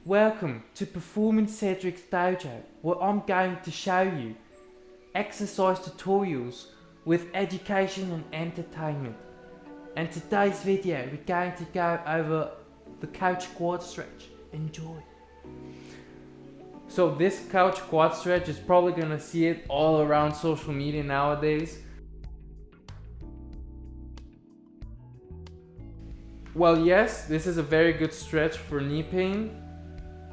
Welcome to Performance Cedric's Dojo, where I'm going to show you exercise tutorials with education and entertainment. And today's video, we're going to go over the couch quad stretch. Enjoy. So this couch quad stretch is probably gonna see it all around social media nowadays. Well, yes, this is a very good stretch for knee pain.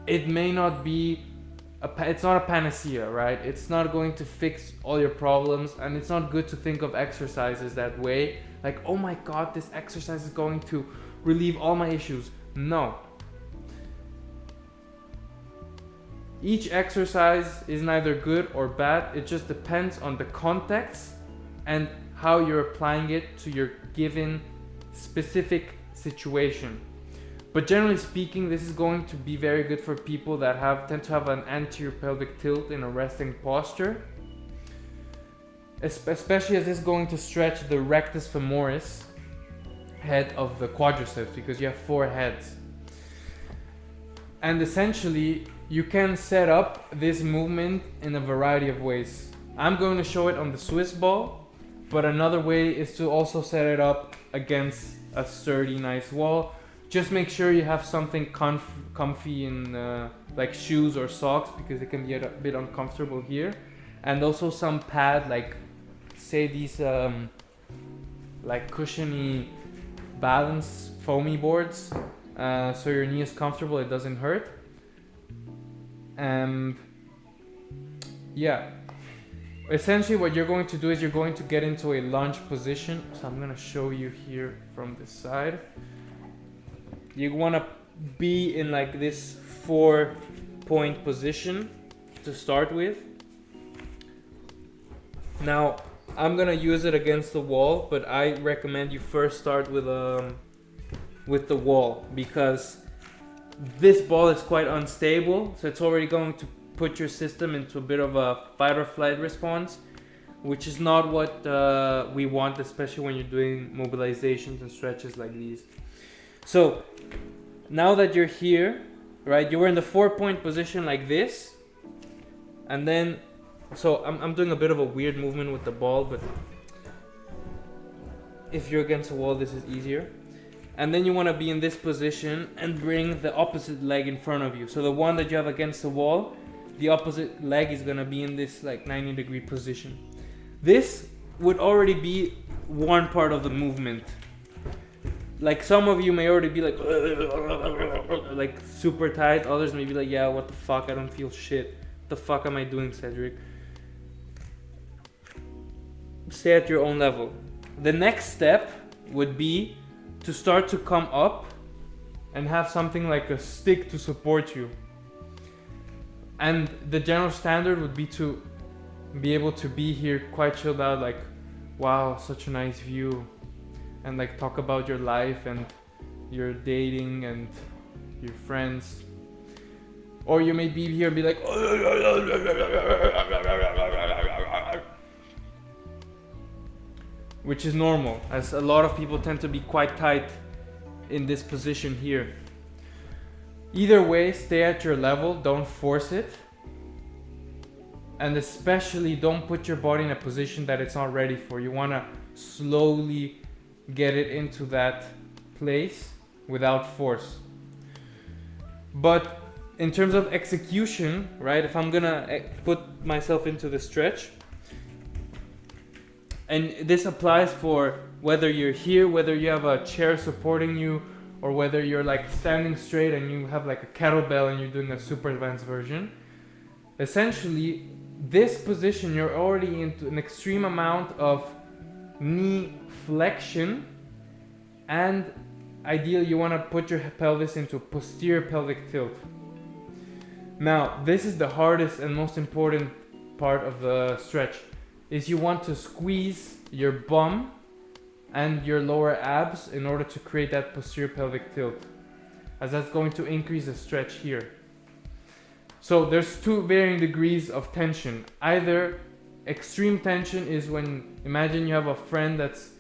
It may not be, it's not a panacea, right? It's not going to fix all your problems, and it's not good to think of exercises that way. Like, oh my god, this exercise is going to relieve all my issues. No. Each exercise is neither good or bad. It just depends on the context and how you're applying it to your given specific situation. But generally speaking, this is going to be very good for people that tend to have an anterior pelvic tilt in a resting posture, especially as this is going to stretch the rectus femoris, head of the quadriceps, because you have 4 heads. And essentially, you can set up this movement in a variety of ways. I'm going to show it on the Swiss ball, but another way is to also set it up against a sturdy, nice wall. Just make sure you have something comfy in like shoes or socks, because it can be a bit uncomfortable here. And also some pad, like say these like cushiony balance foamy boards, so your knee is comfortable, it doesn't hurt. And yeah, essentially what you're going to do is you're going to get into a lunge position. So I'm going to show you here from this side. You want to be in like this 4-point position to start with. Now I'm going to use it against the wall, but I recommend you first start with the wall, because this ball is quite unstable, so it's already going to put your system into a bit of a fight or flight response, which is not what we want, especially when you're doing mobilizations and stretches like these. So now that you're here, right, you were in the 4-point position like this, and then, so I'm doing a bit of a weird movement with the ball, but if you're against a wall, this is easier. And then you want to be in this position and bring the opposite leg in front of you. So the one that you have against the wall, the opposite leg is going to be in this like 90-degree position. This would already be one part of the movement. Like some of you may already be like super tight. Others may be like, yeah, what the fuck? I don't feel shit. What the fuck am I doing, Cedric? Stay at your own level. The next step would be to start to come up and have something like a stick to support you. And the general standard would be to be able to be here quite chilled out, like, wow, such a nice view, and like talk about your life and your dating and your friends. Or you may be here and be like, which is normal, as a lot of people tend to be quite tight in this position here. Either way, stay at your level, don't force it. And especially don't put your body in a position that it's not ready for. You want to slowly get it into that place without force. But in terms of execution, right, if I'm gonna put myself into the stretch, and this applies for whether you're here, whether you have a chair supporting you, or whether you're like standing straight and you have like a kettlebell and you're doing a super advanced version. Essentially, this position, you're already into an extreme amount of knee flexion, and ideally you want to put your pelvis into a posterior pelvic tilt. Now, this is the hardest and most important part of the stretch, is you want to squeeze your bum and your lower abs in order to create that posterior pelvic tilt, as that's going to increase the stretch here. So there's 2 varying degrees of tension. Either extreme tension is when, imagine you have a friend that's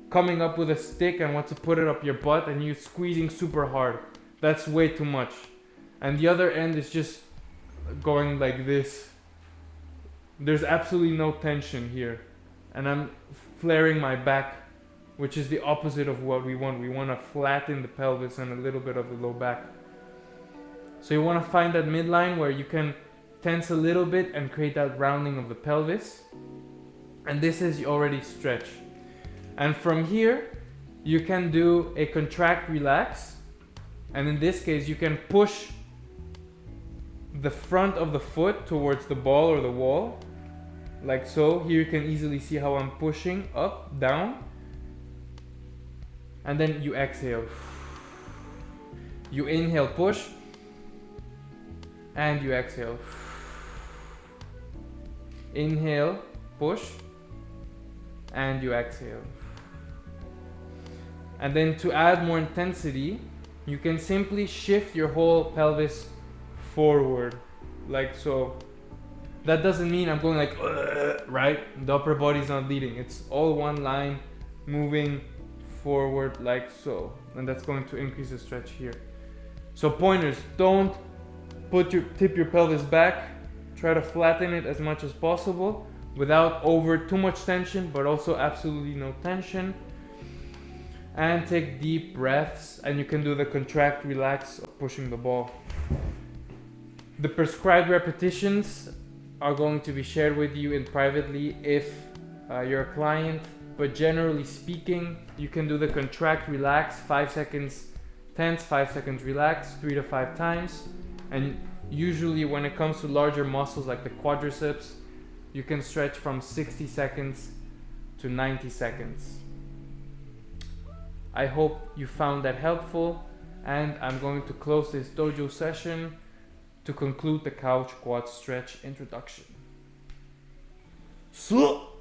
coming up with a stick and wants to put it up your butt and you're squeezing super hard. That's way too much. and the other end is just going like this. There's absolutely no tension here, and I'm flaring my back, which is the opposite of what we want. We want to flatten the pelvis and a little bit of the low back. So you want to find that midline where you can tense a little bit and create that rounding of the pelvis. And this is already stretch. And from here, you can do a contract, relax. And in this case, you can push the front of the foot towards the ball or the wall, like so. Here you can easily see how I'm pushing up, down. And then you exhale. You inhale, push. And you exhale. Inhale, push. And you exhale. And then to add more intensity, you can simply shift your whole pelvis forward, like so. That doesn't mean I'm going like, right? The upper body's not leading. It's all one line, moving forward like so. And that's going to increase the stretch here. So pointers, don't tip your pelvis back. Try to flatten it as much as possible without too much tension, but also absolutely no tension. And take deep breaths, and you can do the contract, relax of pushing the ball. The prescribed repetitions are going to be shared with you in privately if you're a client, but generally speaking, you can do the contract, relax, 5 seconds tense, 5 seconds relax, 3 to 5 times. And usually when it comes to larger muscles like the quadriceps, you can stretch from 60 seconds to 90 seconds. I hope you found that helpful, and I'm going to close this dojo session to conclude the couch quad stretch introduction. So